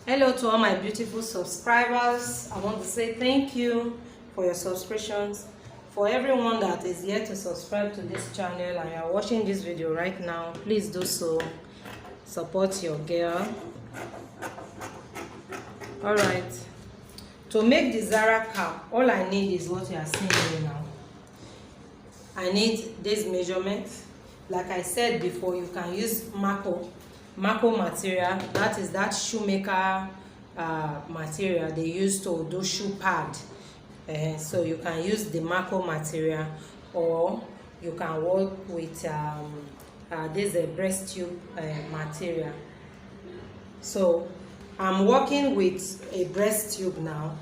Hello to all my beautiful subscribers. I want to say thank you for your subscriptions. For everyone that is yet to subscribe to this channel and you are watching this video right now, please do so. Support your girl. Alright, to make the Zara cap, all I need is what you are seeing here now. I need this measurement. Like I said before, you can use Mako material. That is that shoemaker material they use to do shoe pad. So you can use the Mako material, or you can work with this breast tube material. So I'm working with a breast tube now,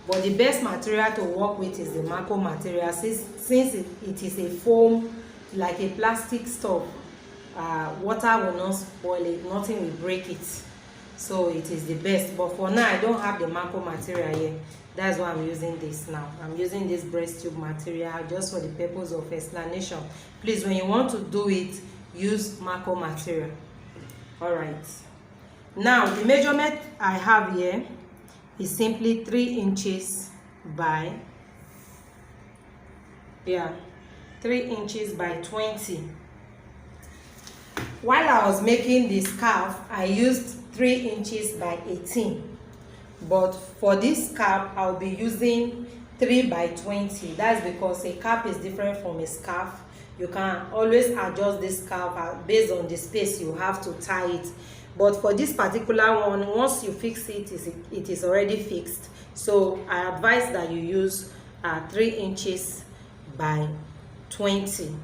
but the best material to work with is the Mako material, since it is a foam, like a plastic stuff. Water will not spoil it, nothing will break it, so it is the best. But for now, I don't have the Mako material here. That's why I'm using this now. I'm using this breast tube material just for the purpose of explanation. Please, when you want to do it, use Mako material. All right, now the measurement I have here is simply 3 inches by 3 inches by 20. While I was making the scarf, I used 3 inches by 18, but for this cap I'll be using 3 by 20. That's because a cap is different from a scarf. You can always adjust this scarf based on the space you have to tie it, but for this particular one, once you fix it, it is already fixed. So I advise that you use 3 inches by 20.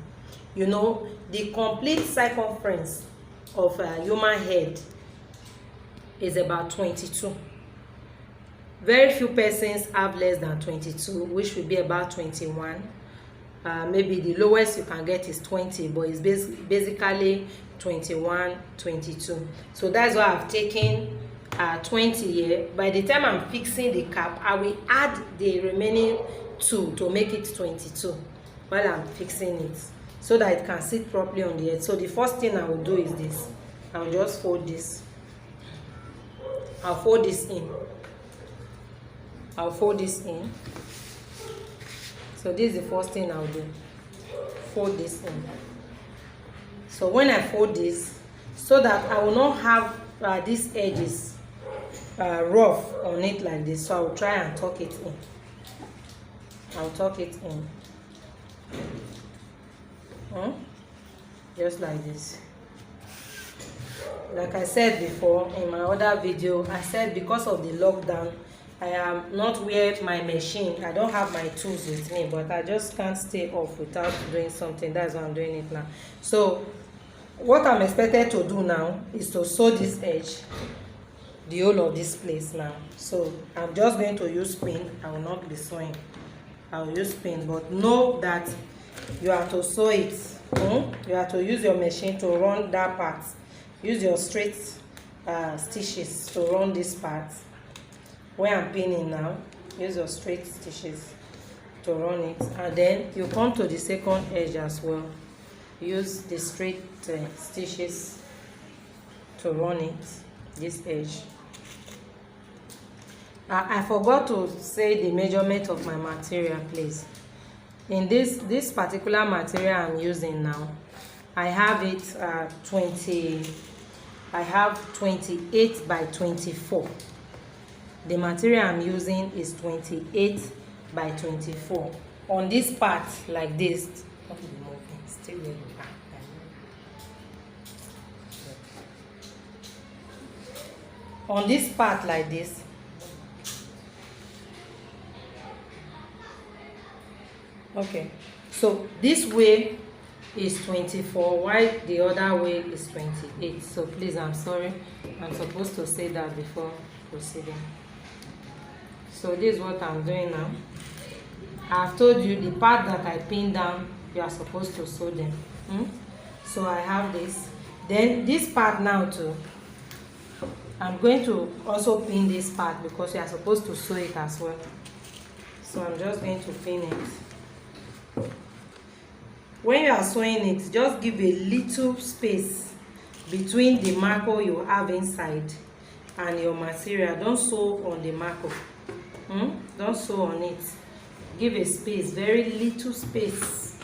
You know, the complete circumference of a human head is about 22. Very few persons have less than 22, which will be about 21. Maybe the lowest you can get is 20, but it's basically 21, 22. So that's why I've taken 20 here. By the time I'm fixing the cap, I will add the remaining 2 to make it 22 while I'm fixing it, so that it can sit properly on the head. So the first thing I will do is this. I'll just fold this. I'll fold this in. I'll fold this in. So this is the first thing I'll do. Fold this in. So when I fold this, so that I will not have these edges rough on it like this, so I'll try and tuck it in. I'll tuck it in. Just like this. Like I said before in my other video, I said because of the lockdown, I am not wearing my machine. I don't have my tools with me, but I just can't stay off without doing something. That's why I'm doing it now. So what I'm expected to do now is to sew this edge, the whole of this place now. So I'm just going to use pin. I will not be sewing. I will use pin, but know that you have to sew it. You have to use your machine to run that part. Use your straight stitches to run this part. Where I'm pinning now, use your straight stitches to run it, and then you come to the second edge as well. Use the straight stitches to run it, this edge. I forgot to say the measurement of my material, please. In this particular material I'm using now, I have it 28 by 24. The material I'm using is 28 by 24. On this part like this, stay where you are. On this part like this, okay, so this way is 24, while the other way is 28. So please, I'm sorry, I'm supposed to say that before proceeding. So this is what I'm doing now. I've told you the part that I pinned down, you are supposed to sew them. So I have this. Then this part now too, I'm going to also pin this part because you are supposed to sew it as well. So I'm just going to pin it. When you are sewing it, just give a little space between the Mako you have inside and your material. Don't sew on the marker. Don't sew on it. Give a space, very little space.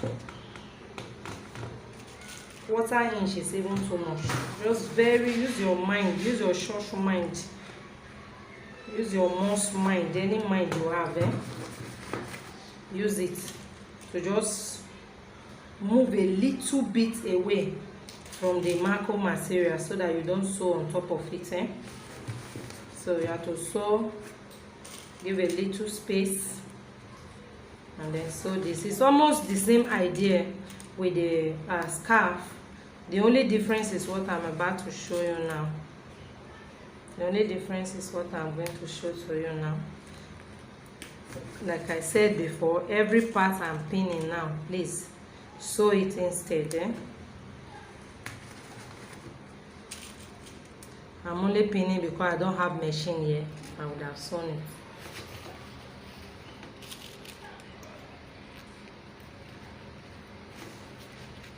1/4 inch is even too much. Just use your mind, use your short mind, use your most mind, any mind you have, use it to just move a little bit away from the marker material so that you don't sew on top of it. So you have to sew, give a little space, and then sew this. It's almost the same idea with the scarf. The only difference is what I'm about to show you now. The only difference is what I'm going to show to you now. Like I said before, every part I'm pinning now, please sew it instead. I'm only pinning because I don't have machine here. I would have sewn it.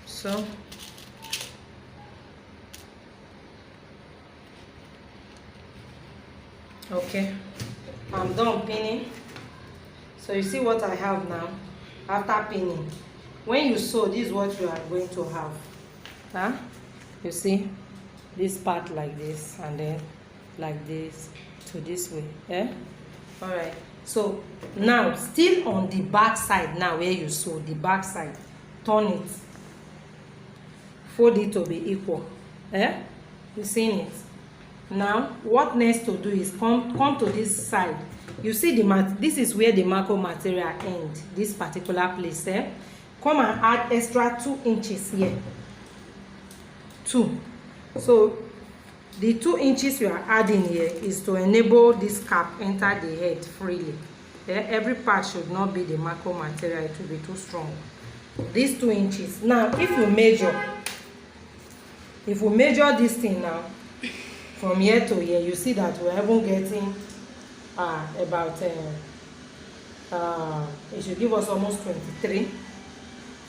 So okay, I'm done pinning. So you see what I have now after pinning. When you sew, this is what you are going to have. You see this part like this, and then like this to this way. All right, so now still on the back side, now where you sew the back side, turn it, fold it to be equal. You seen it? Now what next to do is come to this side. You see this is where the marker material end, this particular place. Come and add extra 2 inches here. 2. So the 2 inches you are adding here is to enable this cap enter the head freely. Every part should not be the marker material, it will be too strong. These 2 inches. Now if we measure this thing now from here to here, you see that we're even getting about it should give us almost 23.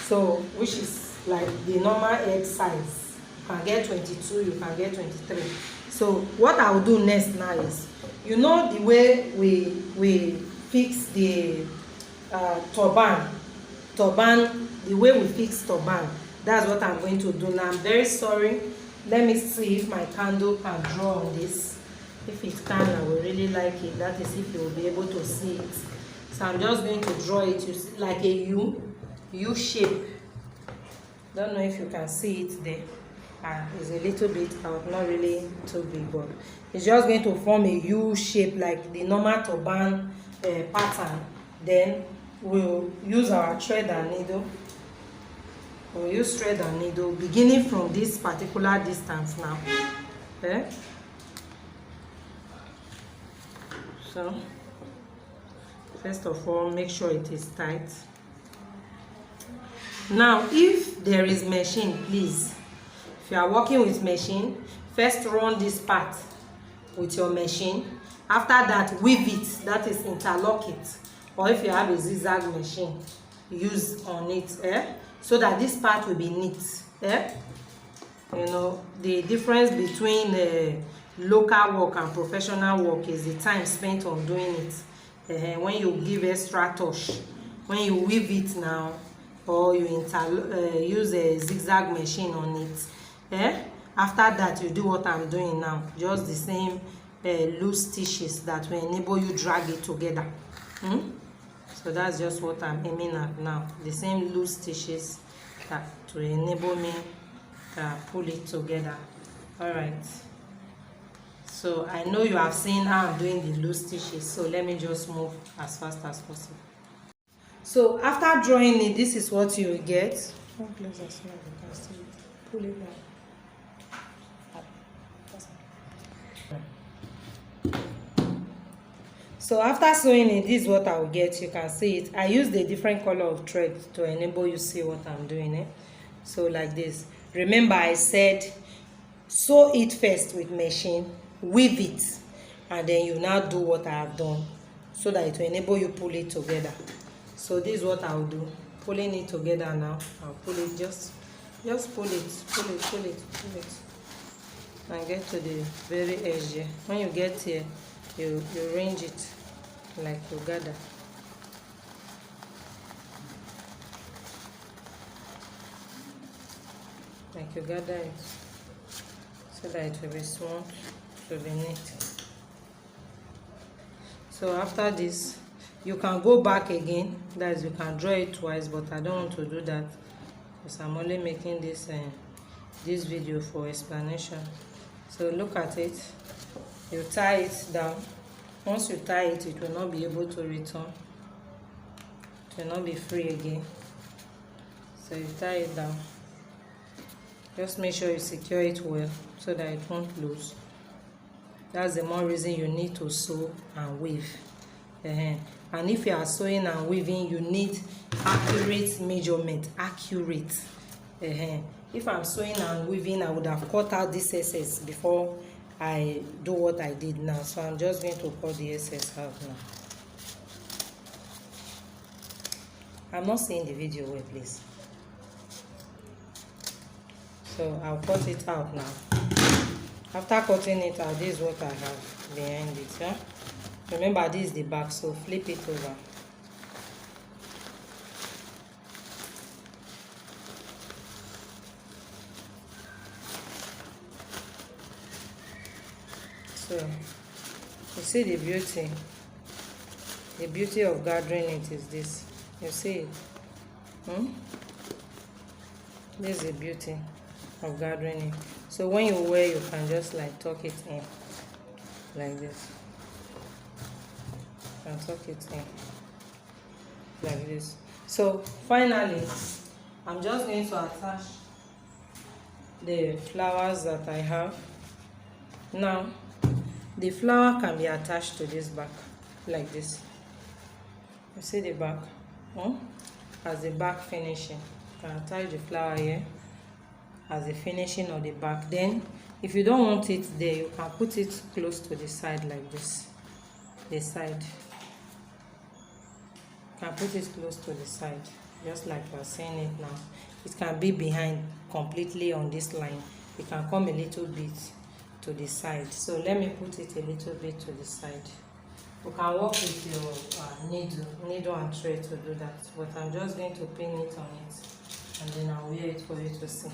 So which is like the normal head size. You can get 22, you can get 23. So what I will do next now is, you know the way we fix the turban, the way we fix turban, that's what I'm going to do now. I'm very sorry. Let me see if my candle can draw on this. If it can, I will really like it. That is if you will be able to see it. So I'm just going to draw it, you see, like a U shape. Don't know if you can see it there. It's a little bit out, not really too big, but it's just going to form a U shape like the normal turban pattern. Then we'll use our thread and needle. We'll use thread and needle beginning from this particular distance now. So first of all, make sure it is tight. Now if there is machine, please, if you are working with machine, first run this part with your machine. After that, weave it, that is interlock it. Or if you have a zigzag machine, use on it, so that this part will be neat. You know, the difference between local work and professional work is the time spent on doing it. When you give extra touch, when you weave it now, or you use a zigzag machine on it, after that you do what I'm doing now, just the same loose stitches that will enable you drag it together. So that's just what I'm aiming at now, the same loose stitches that to enable me pull it together. All right, so I know you have seen how I'm doing the loose stitches, so let me just move as fast as possible. So after drawing it, this is what you will get. Pull it down. So after sewing it, this is what I will get. You can see it. I used a different color of thread to enable you see what I'm doing. So like this. Remember I said sew it first with machine, weave it, and then you now do what I have done, so that it will enable you pull it together. So this is what I will do. Pulling it together now. I'll pull it, just pull it. and get to the very edge here. When you get here, you arrange it like you gather. Like you gather it so that it will be smooth, to be neat. So after this, you can go back again, that is, you can draw it twice, but I don't want to do that because I'm only making this this video for explanation. So look at it, you tie it down. Once you tie it, it will not be able to return, it will not be free again. So you tie it down, just make sure you secure it well so that it won't lose. That's the more reason you need to sew and weave. And if you are sewing and weaving, you need accurate measurement. Accurate. If I'm sewing and weaving, I would have cut out this excess before I do what I did now. So I'm just going to cut the excess out now. I'm not seeing the video well, please. So I'll cut it out now. After cutting it out, this is what I have behind it. Yeah? Remember, this is the back, so flip it over. So you see the beauty of gathering it is this. You see it? This is the beauty of gathering it. So when you wear, you can just like tuck it in like this. And tuck it in like this. So finally, I'm just going to attach the flowers that I have. Now the flower can be attached to this back like this. You see the back, as the back finishing. You can attach the flower here as the finishing of the back. Then if you don't want it there, you can put it close to the side like this. The side, you can put it close to the side, just like you are seeing it now. It can be behind completely on this line. It can come a little bit to the side. So let me put it a little bit to the side. You can work with your needle and thread to do that, but I'm just going to pin it on it and then I'll wear it for you to see.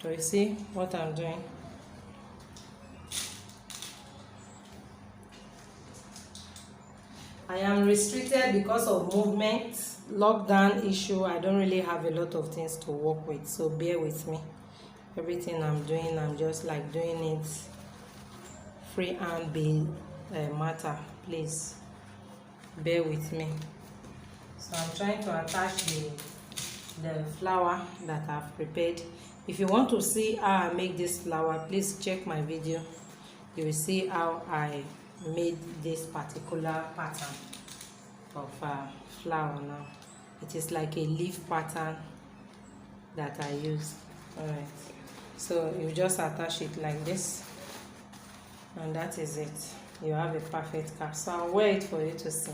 So you see what I'm doing? I am restricted because of movement, lockdown issue. I don't really have a lot of things to work with, so bear with me. Everything I'm doing, I'm just like doing it free hand matter. Please bear with me. So I'm trying to attach the flower that I've prepared. If you want to see how I make this flower, please check my video. You will see how I made this particular pattern of flower. Now it is like a leaf pattern that I use. All right, so you just attach it like this and that is it. You have a perfect cap. So I'll wear it for you to see.